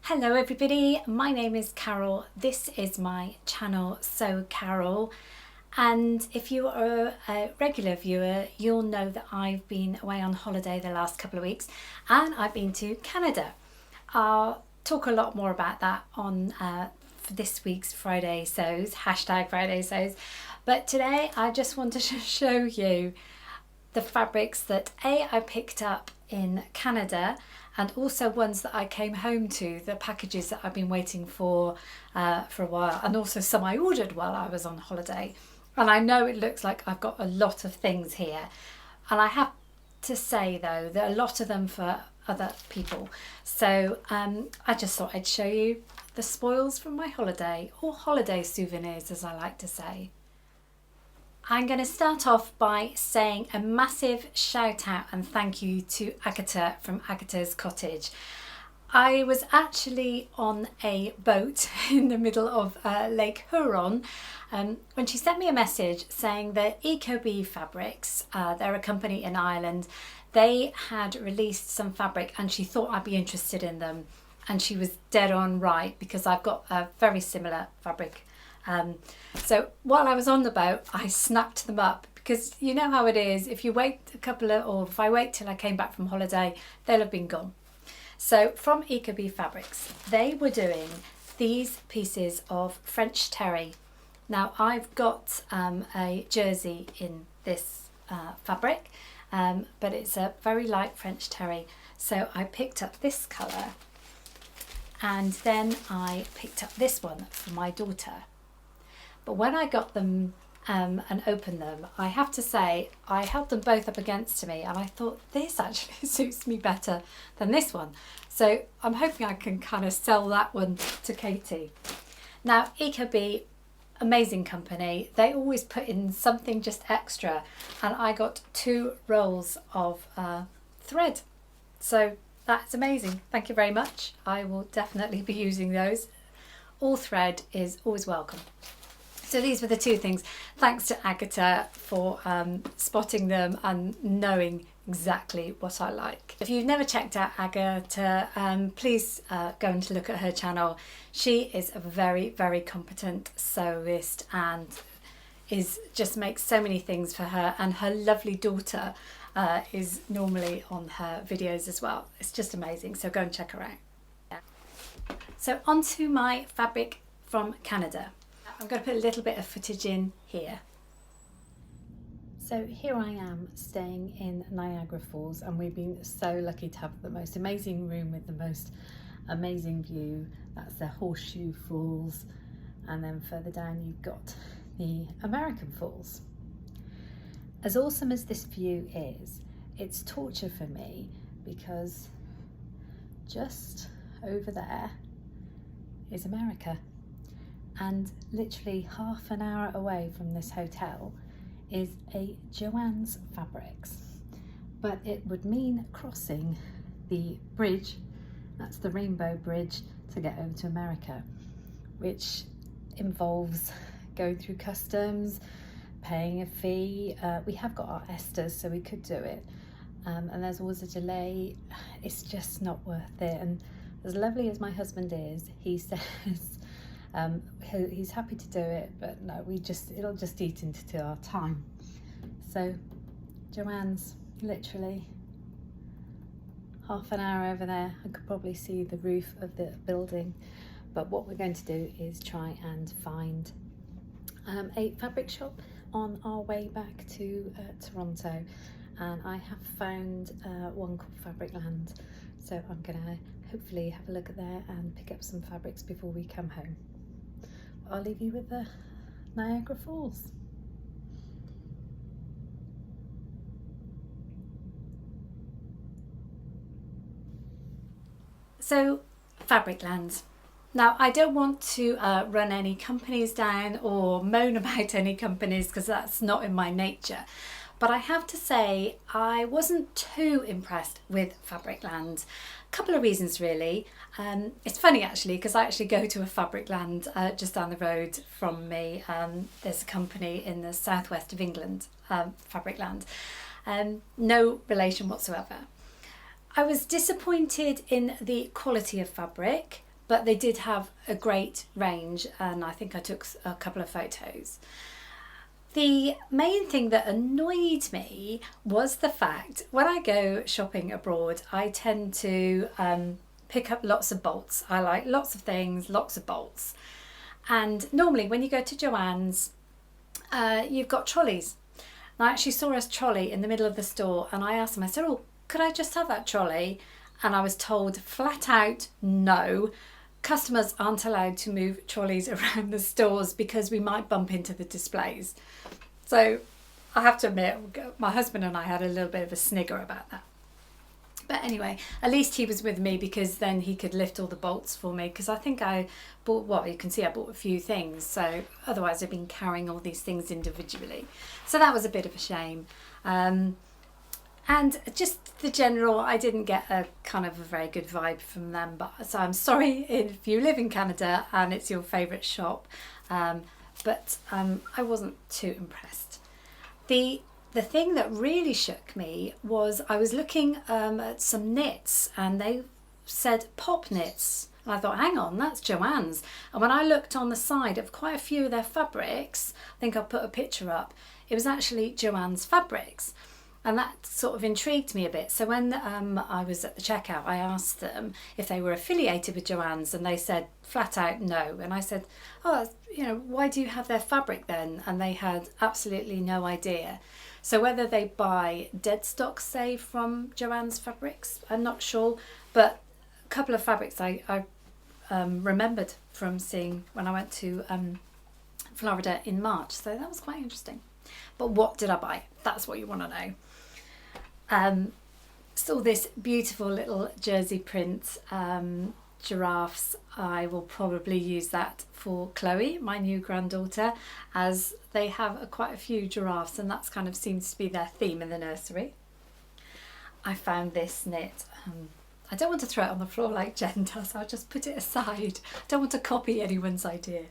Hello everybody, my name is Carole. This is my channel, So Carole. And if you are a regular viewer, you'll know that I've been away on holiday the last couple of weeks and I've been to Canada. I'll talk a lot more about that on for this week's Friday Sews, hashtag Friday Sews. But today I just wanted to show you the fabrics that I picked up in Canada, and also ones that I came home to, the packages that I've been waiting for a while, and also some I ordered while I was on holiday. And I know it looks like I've got a lot of things here, and I have to say though that a lot of them for other people. So I just thought I'd show you the spoils from my holiday, or holiday souvenirs as I like to say. I'm going to start off by saying a massive shout out and thank you to Agata from Agata's Cottage. I was actually on a boat in the middle of Lake Huron when she sent me a message saying that Ecobee Fabrics, they're a company in Ireland, they had released some fabric and she thought I'd be interested in them, and she was dead on right because I've got a very similar fabric. So while I was on the boat, I snapped them up because you know how it is. If you wait or if I wait till I came back from holiday, they'll have been gone. So from Ecobee Fabrics, they were doing these pieces of French terry. Now I've got a jersey in this fabric, but it's a very light French terry. So I picked up this colour, and then I picked up this one for my daughter. But when I got them and opened them, I have to say I held them both up against me and I thought this actually suits me better than this one. So I'm hoping I can kind of sell that one to Katie. Now Ecobee, amazing company, they always put in something just extra, and I got 2 rolls of thread. So that's amazing. Thank you very much. I will definitely be using those. All thread is always welcome. So these were the 2 things. Thanks to Agata for spotting them and knowing exactly what I like. If you've never checked out Agata, please go and look at her channel. She is a very, very competent sewist and just makes so many things for her, and her lovely daughter is normally on her videos as well. It's just amazing, so go and check her out. So onto my fabric from Canada. I'm going to put a little bit of footage in here. So here I am staying in Niagara Falls, and we've been so lucky to have the most amazing room with the most amazing view. That's the Horseshoe Falls, and then further down you've got the American Falls. As awesome as this view is, it's torture for me because just over there is America. And literally half an hour away from this hotel is a Joann's Fabrics. But it would mean crossing the bridge, that's the Rainbow Bridge, to get over to America, which involves going through customs, paying a fee. We have got our Esters, so we could do it. And there's always a delay. It's just not worth it. And as lovely as my husband is, he says, he's happy to do it, but no, it'll just eat into our time. So Joann's, literally half an hour over there. I could probably see the roof of the building, but what we're going to do is try and find a fabric shop on our way back to Toronto, and I have found one called Fabricland, so I'm gonna hopefully have a look at there and pick up some fabrics before we come home. I'll leave you with the Niagara Falls. So, Fabricland. Now, I don't want to run any companies down or moan about any companies because that's not in my nature. But I have to say, I wasn't too impressed with Fabricland. A couple of reasons really. It's funny actually because I actually go to a Fabricland just down the road from me. There's a company in the southwest of England, Fabricland. No relation whatsoever. I was disappointed in the quality of fabric. but they did have a great range, and I think I took a couple of photos. The main thing that annoyed me was the fact when I go shopping abroad, I tend to pick up lots of bolts. I like lots of things, lots of bolts. And normally when you go to Joann's, you've got trolleys. And I actually saw a trolley in the middle of the store, and I asked them, I said, oh, could I just have that trolley? And I was told flat out, no. Customers aren't allowed to move trolleys around the stores because we might bump into the displays. So I have to admit, my husband and I had a little bit of a snigger about that. But anyway, at least he was with me, because then he could lift all the bolts for me, because I think I bought, well, you can see I bought a few things, so otherwise I've been carrying all these things individually. So that was a bit of a shame. And just the general, I didn't get a kind of a very good vibe from them. But so I'm sorry if you live in Canada and it's your favourite shop, but I wasn't too impressed. The thing that really shook me was I was looking at some knits, and they said pop knits. And I thought, hang on, that's Joann's. And when I looked on the side of quite a few of their fabrics, I think I'll put a picture up, it was actually Joann's fabrics. And that sort of intrigued me a bit. So when I was at the checkout, I asked them if they were affiliated with Joann's, and they said flat out no. And I said, oh, you know, why do you have their fabric then? And they had absolutely no idea. So whether they buy dead stock, say, from Joann's fabrics, I'm not sure. But a couple of fabrics I remembered from seeing when I went to Florida in March. So that was quite interesting. But what did I buy? That's what you want to know. Saw this beautiful little jersey print giraffes. I will probably use that for Chloe, my new granddaughter, as they have quite a few giraffes, and that's kind of seems to be their theme in the nursery. I found this knit. I don't want to throw it on the floor like Jen does, I'll just put it aside. I don't want to copy anyone's idea.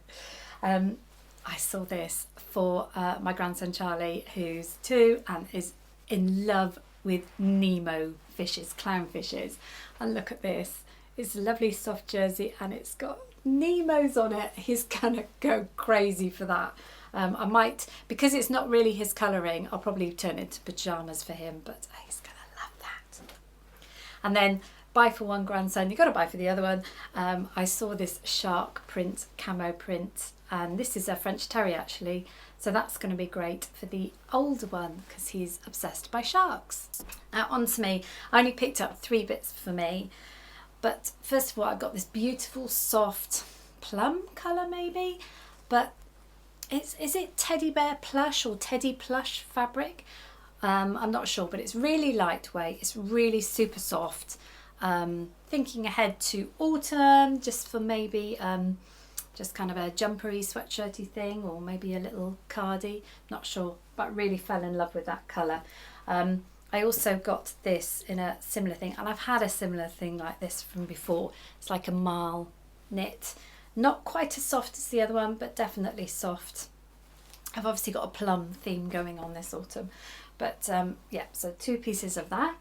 I saw this for my grandson Charlie, who's 2 and is in love with Nemo fishes, clownfishes. And look at this, it's a lovely soft jersey and it's got Nemos on it. He's gonna go crazy for that. I might, because it's not really his colouring, I'll probably turn it into pyjamas for him, but he's gonna love that. And then buy for one grandson, you've got to buy for the other one. I saw this shark print, camo print, and this is a French Terrier actually, so that's going to be great for the older one because he's obsessed by sharks. Now on to me. I only picked up 3 bits for me, but first of all I got this beautiful soft plum colour maybe, but is it teddy bear plush or teddy plush fabric? I'm not sure, but it's really lightweight, it's really super soft. Thinking ahead to autumn, just for maybe just kind of a jumpery sweatshirty thing, or maybe a little cardi, not sure, but really fell in love with that colour. I also got this in a similar thing, and I've had a similar thing like this from before. It's like a marl knit, not quite as soft as the other one, but definitely soft. I've obviously got a plum theme going on this autumn, but yeah, so 2 pieces of that.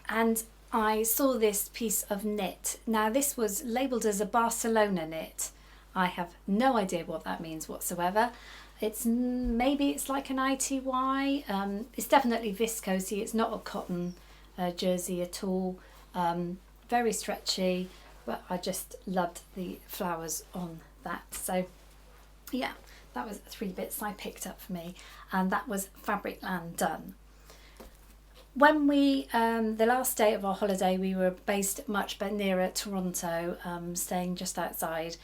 And I saw this piece of knit. Now this was labelled as a Barcelona knit. I have no idea what that means whatsoever. Maybe it's like an ITY. It's definitely viscosy. It's not a cotton jersey at all. Very stretchy, but I just loved the flowers on that. So yeah, that was 3 bits I picked up for me, and that was Fabricland done. When we, the last day of our holiday, we were based much nearer Toronto, staying just outside,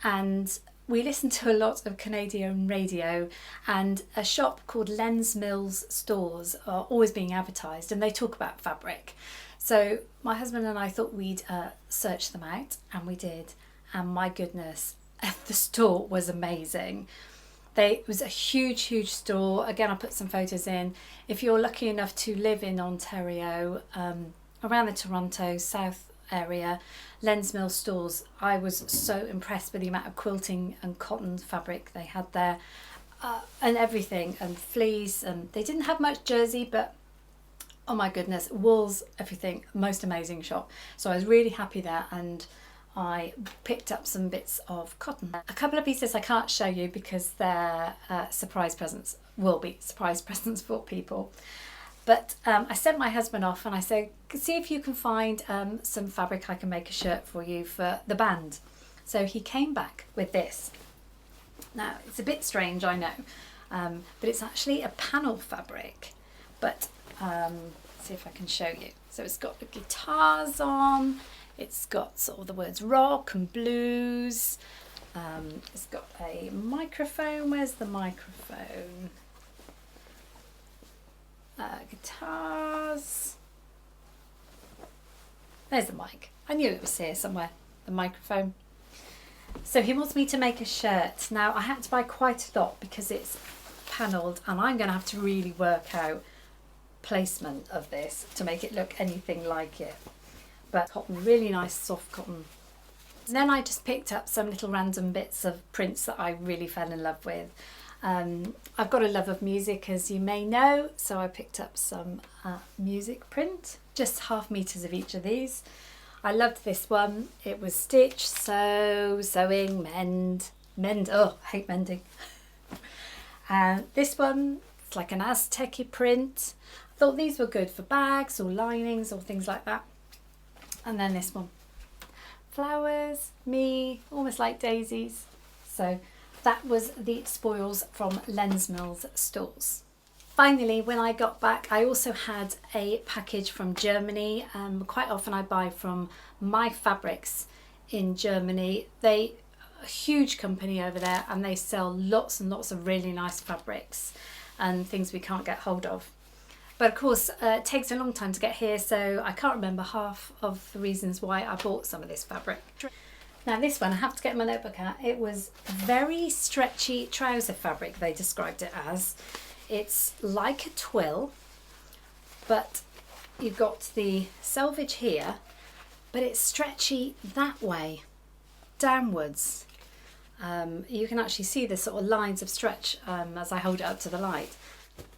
and we listened to a lot of Canadian radio, and a shop called Lens Mills stores are always being advertised, and they talk about fabric. So my husband and I thought we'd search them out, and we did, and my goodness, the store was amazing. It was a huge store. Again, I'll put some photos in. If you're lucky enough to live in Ontario, around the Toronto South area, Lens Mill stores, I was so impressed with the amount of quilting and cotton fabric they had there, and everything, and fleece, and they didn't have much jersey, but oh my goodness, wools, everything, most amazing shop. So I was really happy there, and I picked up some bits of cotton. A couple of pieces I can't show you because they're surprise presents, will be surprise presents for people. But I sent my husband off and I said, see if you can find some fabric I can make a shirt for you for the band. So he came back with this. Now, it's a bit strange, I know, but it's actually a panel fabric. But see if I can show you. So it's got the guitars on, it's got sort of the words rock and blues. It's got a microphone. Where's the microphone? Guitars. There's the mic. I knew it was here somewhere, the microphone. So he wants me to make a shirt. Now I had to buy quite a lot because it's panelled and I'm going to have to really work out placement of this to make it look anything like it. But cotton, really nice soft cotton. And then I just picked up some little random bits of prints that I really fell in love with. I've got a love of music, as you may know, so I picked up some music print, just 1/2 meters of each of these. I loved this one. It was stitch, sew, sewing, mend. Oh, I hate mending. This one, it's like an Aztec-y print. I thought these were good for bags or linings or things like that. And then this one, flowers, me, almost like daisies. So that was the spoils from Lens Mills stores. Finally, when I got back, I also had a package from Germany. Quite often I buy from My Fabrics in Germany. They are a huge company over there and they sell lots and lots of really nice fabrics and things we can't get hold of. But of course, it takes a long time to get here, so I can't remember half of the reasons why I bought some of this fabric. Now this one, I have to get my notebook out. It was very stretchy trouser fabric, they described it as. It's like a twill, but you've got the selvage here, but it's stretchy that way, downwards. You can actually see the sort of lines of stretch as I hold it up to the light.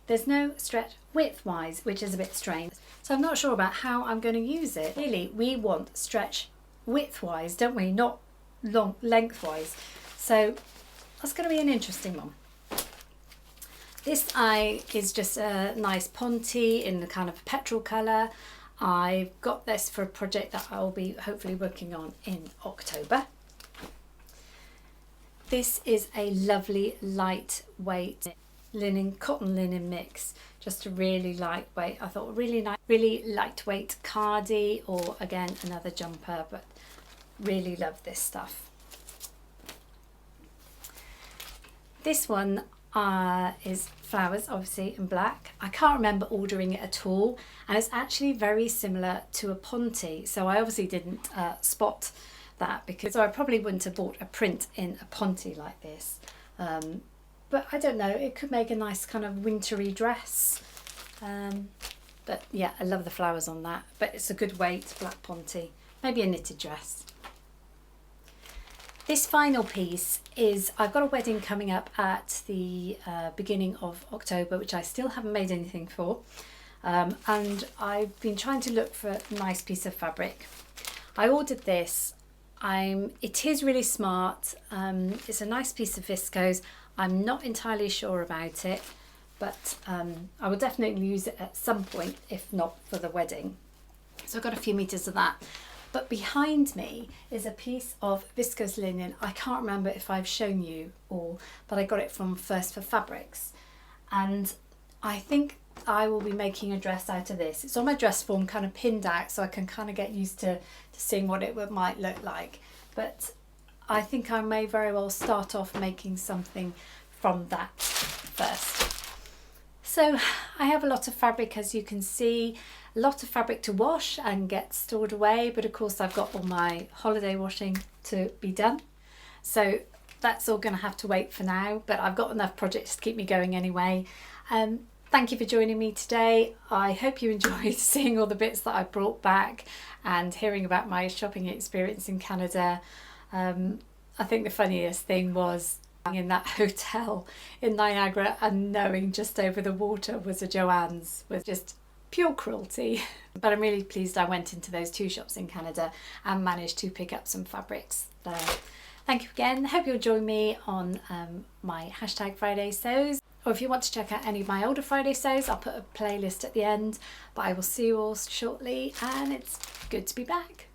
There's no stretch width-wise, which is a bit strange. So I'm not sure about how I'm going to use it. Really, we want stretch width-wise, don't we? Not long length-wise. So that's going to be an interesting one. This is just a nice ponte in the kind of petrol colour. I've got this for a project that I'll be hopefully working on in October. This is a lovely lightweight linen, cotton linen mix, just a really lightweight, I thought really nice, really lightweight cardi, or again another jumper, but really love this stuff. This one is flowers, obviously in black. I can't remember ordering it at all, and it's actually very similar to a ponte, so I obviously didn't spot that, because I probably wouldn't have bought a print in a ponte like this. But I don't know, it could make a nice kind of wintry dress. But yeah, I love the flowers on that. But it's a good weight, black ponte, maybe a knitted dress. This final piece is, I've got a wedding coming up at the beginning of October, which I still haven't made anything for. And I've been trying to look for a nice piece of fabric. I ordered this. It is really smart. It's a nice piece of viscose. I'm not entirely sure about it, but I will definitely use it at some point, if not for the wedding. So I've got a few meters of that. But behind me is a piece of viscose linen. I can't remember if I've shown you all, but I got it from First for Fabrics. And I think I will be making a dress out of this. It's on my dress form, kind of pinned out, so I can kind of get used to seeing what it might look like. But I think I may very well start off making something from that first. So I have a lot of fabric, as you can see, a lot of fabric to wash and get stored away, but of course I've got all my holiday washing to be done. So that's all going to have to wait for now, but I've got enough projects to keep me going anyway. Thank you for joining me today. I hope you enjoyed seeing all the bits that I brought back and hearing about my shopping experience in Canada. I think the funniest thing was in that hotel in Niagara and knowing just over the water was a Joann's was just pure cruelty. But I'm really pleased I went into those 2 shops in Canada and managed to pick up some fabrics there. Thank you again. Hope you'll join me on my #Friday sews. Or if you want to check out any of my older Friday sews, I'll put a playlist at the end. But I will see you all shortly, and it's good to be back.